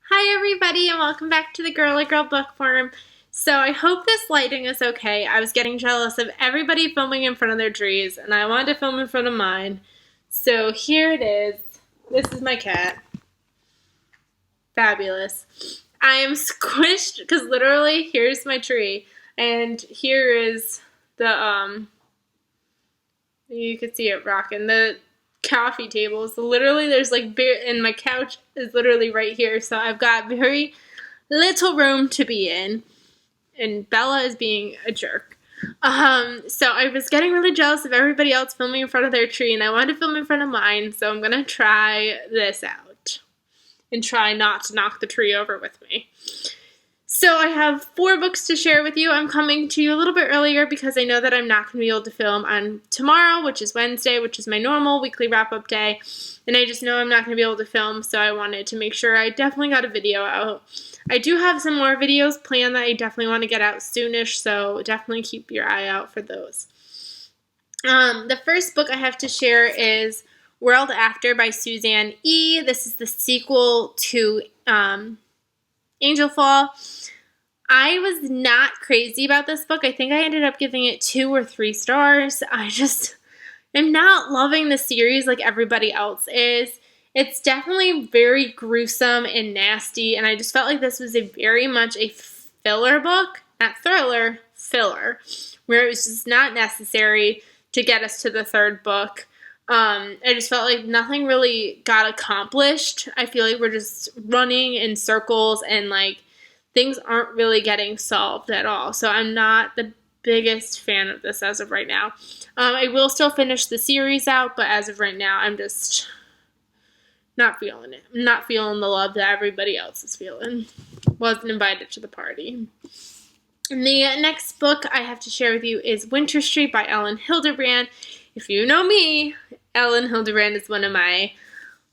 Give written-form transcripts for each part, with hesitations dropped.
Hi everybody and welcome back to the Girly Girl Book Forum. So I hope this lighting is okay. I was getting jealous of everybody filming in front of their trees and I wanted to film in front of mine. So here it is. This is my cat. Fabulous. I am squished because literally here's my tree and here is the you can see it rocking. The coffee table. So literally there's like and my couch is literally right here. So I've got very little room to be in. And Bella is being a jerk. So I was getting really jealous of everybody else filming in front of their tree and I wanted to film in front of mine. So I'm going to try this out and try not to knock the tree over with me. So I have 4 books to share with you. I'm coming to you a little bit earlier because I know that I'm not going to be able to film on tomorrow, which is Wednesday, which is my normal weekly wrap-up day. And I just know I'm not going to be able to film, so I wanted to make sure I definitely got a video out. I do have some more videos planned that I definitely want to get out soonish, so definitely keep your eye out for those. The first book I have to share is World After by Suzanne E. This is the sequel to Angel Fall. I was not crazy about this book. I think I ended up giving it 2 or 3 stars. I just am not loving the series like everybody else is. It's definitely very gruesome and nasty, and I just felt like this was very much a filler book, not thriller, filler, where it was just not necessary to get us to the 3rd book. I just felt like nothing really got accomplished. I feel like we're just running in circles and like things aren't really getting solved at all. So I'm not the biggest fan of this as of right now. I will still finish the series out, but as of right now, I'm just not feeling it. I'm not feeling the love that everybody else is feeling. Wasn't invited to the party. And the next book I have to share with you is Winter Street by Elin Hilderbrand. If you know me, Elin Hilderbrand is one of my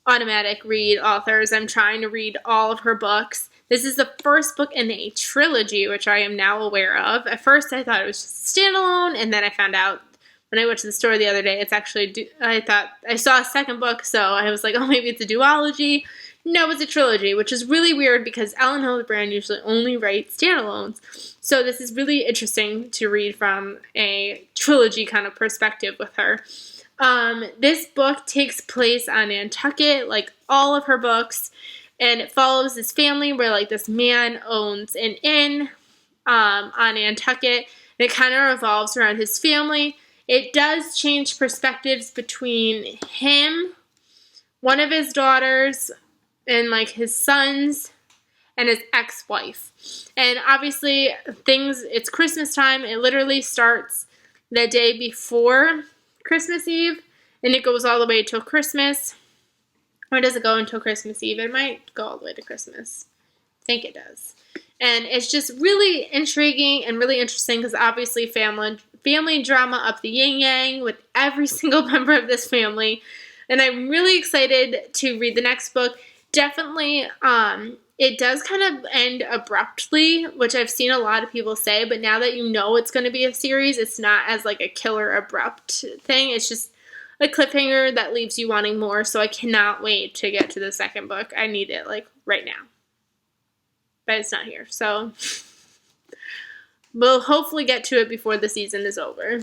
automatic read authors. I'm trying to read all of her books. This is the first book in a trilogy, which I am now aware of. At first, I thought it was just standalone, and then I found out when I went to the store the other day, it's actually, I thought, I saw a 2nd book, so I was like, oh, maybe it's a duology. No, it's a trilogy, which is really weird because Elin Hilderbrand usually only writes standalones. So this is really interesting to read from a trilogy kind of perspective with her. This book takes place on Nantucket, like all of her books, and it follows this family where like this man owns an inn on Nantucket, and it kind of revolves around his family. It does change perspectives between him, one of his daughters, and like his sons, and his ex-wife. And obviously it's Christmas time. It literally starts the day before Christmas Eve, and it goes all the way till Christmas. Or does it go until Christmas Eve? It might go all the way to Christmas. I think it does. And it's just really intriguing and really interesting because obviously family drama up the yin-yang with every single member of this family. And I'm really excited to read the next book. Definitely, it does kind of end abruptly, which I've seen a lot of people say, but now that you know it's going to be a series, it's not as like a killer abrupt thing. It's just a cliffhanger that leaves you wanting more, so I cannot wait to get to the 2nd book. I need it, like, right now. But it's not here, so we'll hopefully get to it before the season is over.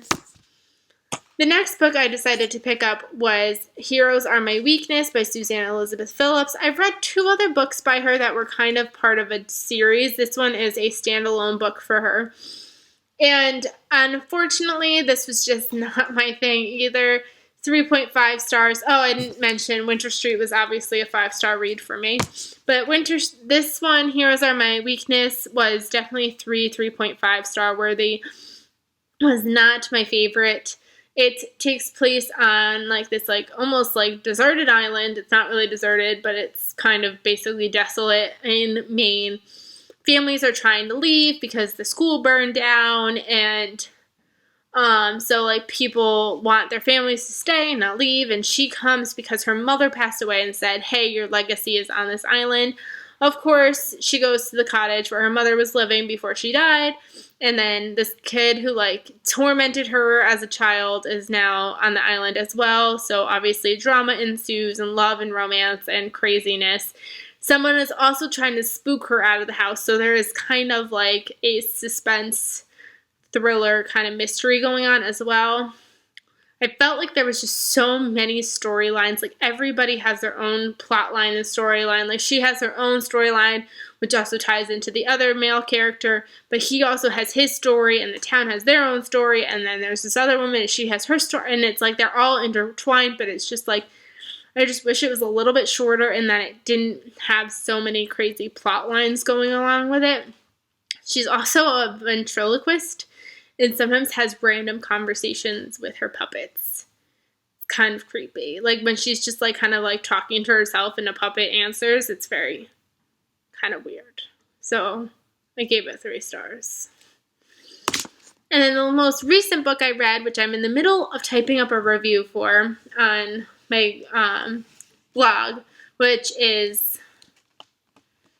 The next book I decided to pick up was Heroes Are My Weakness by Suzanne Elizabeth Phillips. I've read 2 other books by her that were kind of part of a series. This one is a standalone book for her. And unfortunately, this was just not my thing either. 3.5 stars. Oh, I didn't mention Winter Street was obviously a 5-star read for me. But this one, Heroes Are My Weakness, was definitely 3.5 star worthy. Was not my favorite. It takes place on like this like almost like deserted island. It's not really deserted, but it's kind of basically desolate in Maine. Families are trying to leave because the school burned down, and so like people want their families to stay and not leave, and she comes because her mother passed away and said, hey, your legacy is on this island. Of course, she goes to the cottage where her mother was living before she died, and then this kid who like tormented her as a child is now on the island as well. So obviously drama ensues and love and romance and craziness. someone is also trying to spook her out of the house. So there is kind of like a suspense thriller kind of mystery going on as well. I felt like there was just so many storylines. Like everybody has their own plot line and storyline. Like she has her own storyline, which also ties into the other male character, but he also has his story, and the town has their own story, and then there's this other woman and she has her story, and it's like they're all intertwined, but it's just like, I just wish it was a little bit shorter and that it didn't have so many crazy plot lines going along with it. She's also a ventriloquist and sometimes has random conversations with her puppets. It's kind of creepy. Like when she's just like kind of like talking to herself and a puppet answers, it's very kind of weird. So I gave it 3 stars. And then the most recent book I read, which I'm in the middle of typing up a review for on my blog, which is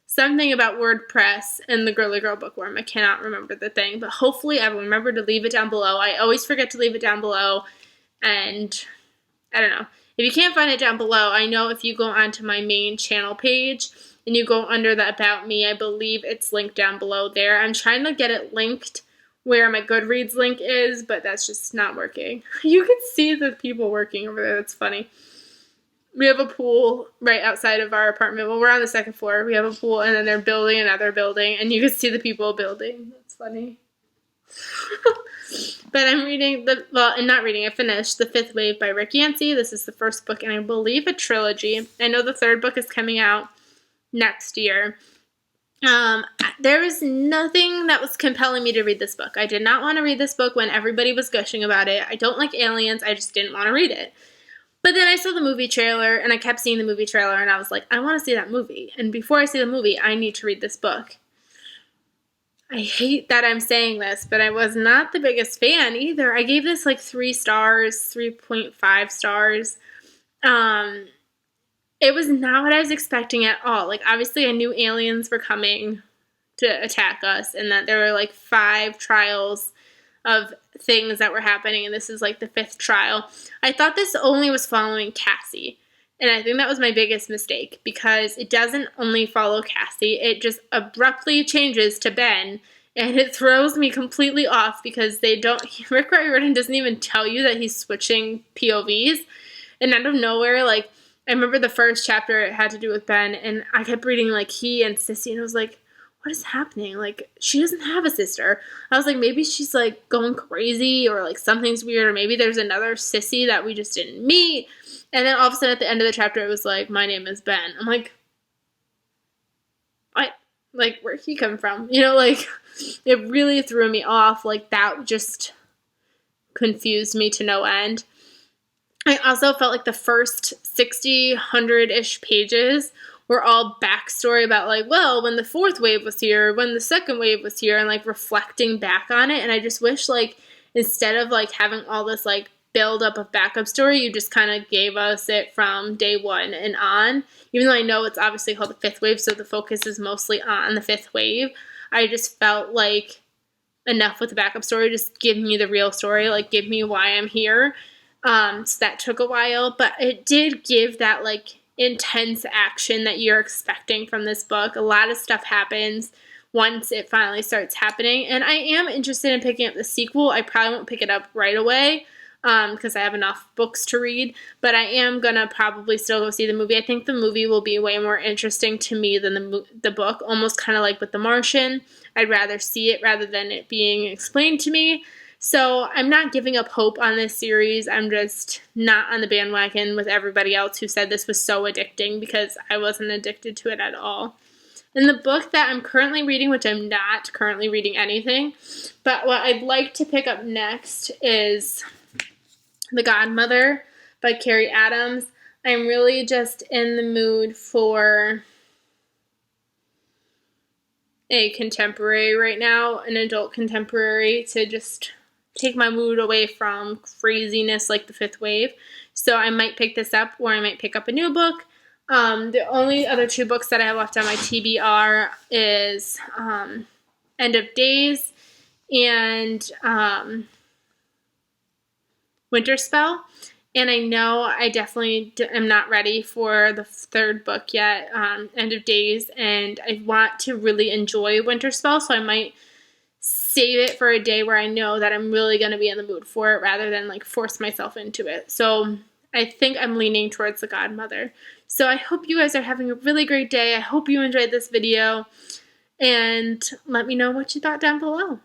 something about WordPress and the Girly Girl Bookworm. I cannot remember the thing, but hopefully I will remember to leave it down below. I always forget to leave it down below, and I don't know. If you can't find it down below, I know if you go onto my main channel page and you go under the About Me, I believe it's linked down below there. I'm trying to get it linked where my Goodreads link is, but that's just not working. You can see the people working over there. That's funny. We have a pool right outside of our apartment. Well, we're on the 2nd floor. We have a pool, and then they're building another building, and you can see the people building. That's funny. But I'm reading I finished The Fifth Wave by Rick Yancey. This is the first book, and I believe a trilogy. I know the 3rd book is coming out next year. There was nothing that was compelling me to read this book. I did not want to read this book when everybody was gushing about it. I don't like aliens. I just didn't want to read it. But then I saw the movie trailer, and I kept seeing the movie trailer, and I was like, I want to see that movie. And before I see the movie, I need to read this book. I hate that I'm saying this, but I was not the biggest fan either. I gave this like 3 stars, 3.5 stars. It was not what I was expecting at all. Like, obviously, I knew aliens were coming to attack us, and that there were like 5 trials of things that were happening, and this is like the 5th trial. I thought this only was following Cassie, and I think that was my biggest mistake, because it doesn't only follow Cassie, it just abruptly changes to Ben, and it throws me completely off, because Rick Riordan doesn't even tell you that he's switching POVs, and out of nowhere, like, I remember the first chapter, it had to do with Ben, and I kept reading, like, he and Sissy, and I was like, what is happening? Like, she doesn't have a sister. I was like, maybe she's, like, going crazy, or, like, something's weird, or maybe there's another Sissy that we just didn't meet. And then all of a sudden, at the end of the chapter, it was like, my name is Ben. I'm like, what? Like, where'd he come from? You know, like, it really threw me off. Like, that just confused me to no end. I also felt like the first 60, 100-ish pages were all backstory about, like, well, when the 4th wave was here, when the 2nd wave was here, and, like, reflecting back on it. And I just wish, like, instead of, like, having all this, like, build-up of backup story, you just kind of gave us it from day 1 and on. Even though I know it's obviously called the 5th wave, so the focus is mostly on the 5th wave, I just felt like enough with the backup story. Just give me the real story. Like, give me why I'm here. So that took a while, but it did give that, like, intense action that you're expecting from this book. A lot of stuff happens once it finally starts happening, and I am interested in picking up the sequel. I probably won't pick it up right away, because I have enough books to read, but I am gonna probably still go see the movie. I think the movie will be way more interesting to me than the book, almost kind of like with The Martian. I'd rather see it rather than it being explained to me. So I'm not giving up hope on this series. I'm just not on the bandwagon with everybody else who said this was so addicting, because I wasn't addicted to it at all. And the book that I'm currently reading, which I'm not currently reading anything, but what I'd like to pick up next is The Godmother by Kerry Adams. I'm really just in the mood for a contemporary right now, an adult contemporary, to just take my mood away from craziness like the 5th wave. So I might pick this up, or I might pick up a new book. The only other 2 books that I have left on my TBR is End of Days and Winter Spell. And I know I definitely am not ready for the third book yet, End of Days, and I want to really enjoy Winterspell, so I might save it for a day where I know that I'm really going to be in the mood for it rather than like force myself into it. So I think I'm leaning towards The Godmother. So I hope you guys are having a really great day. I hope you enjoyed this video, and let me know what you thought down below.